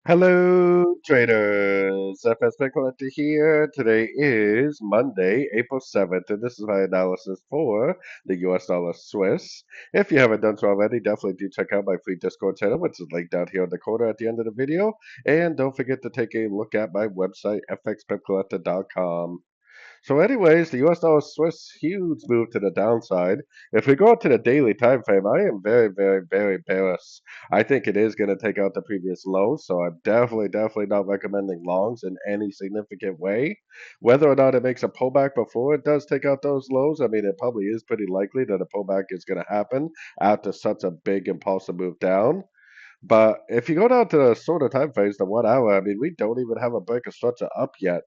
Hello, traders. FX Pip Collector here. Today is Monday, April 7th, and this is my analysis for the US dollar Swiss. If you haven't done so already, definitely do check out my free Discord channel, which is linked down here in the corner at the end of the video. And don't forget to take a look at my website, fxpipcollector.com. So anyways, the US dollar Swiss huge move to the downside. If we go to the daily time frame, I am very, very, very bearish. I think it is going to take out the previous low, so I'm definitely not recommending longs in any significant way. Whether or not it makes a pullback before it does take out those lows, I mean, it probably is pretty likely that a pullback is going to happen after such a big impulsive move down. But if you go down to the shorter time frames, the 1 hour, I mean, we don't even have a break of structure up yet.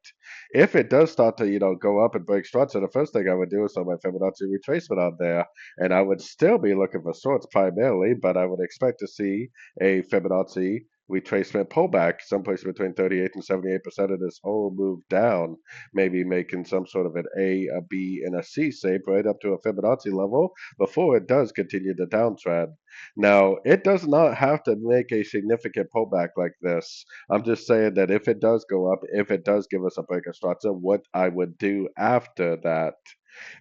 If it does start to, go up and break structure, the first thing I would do is on my Fibonacci retracement on there, and I would still be looking for shorts primarily, but I would expect to see a Fibonacci retracement pullback, someplace between 38 and 78% of this whole move down, maybe making some sort of an A, a B, and a C shape right up to a Fibonacci level before it does continue the downtrend. Now, it does not have to make a significant pullback like this. I'm just saying that if it does go up, if it does give us a break of structure, what I would do after that.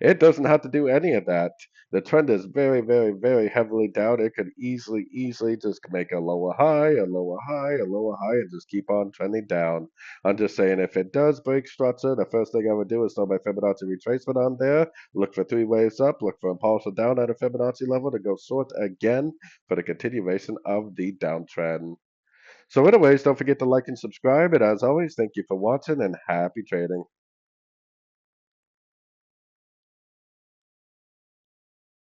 It doesn't have to do any of that. The trend is very heavily down. It could easily just make a lower high, a lower high, a lower high, and just keep on trending down. I'm just saying if it does break structure, the first thing I would do is throw my Fibonacci retracement on there, look for three waves up, look for impulse down at a Fibonacci level to go short again for the continuation of the downtrend. So anyways, don't forget to like and subscribe, and as always, thank you for watching and happy trading.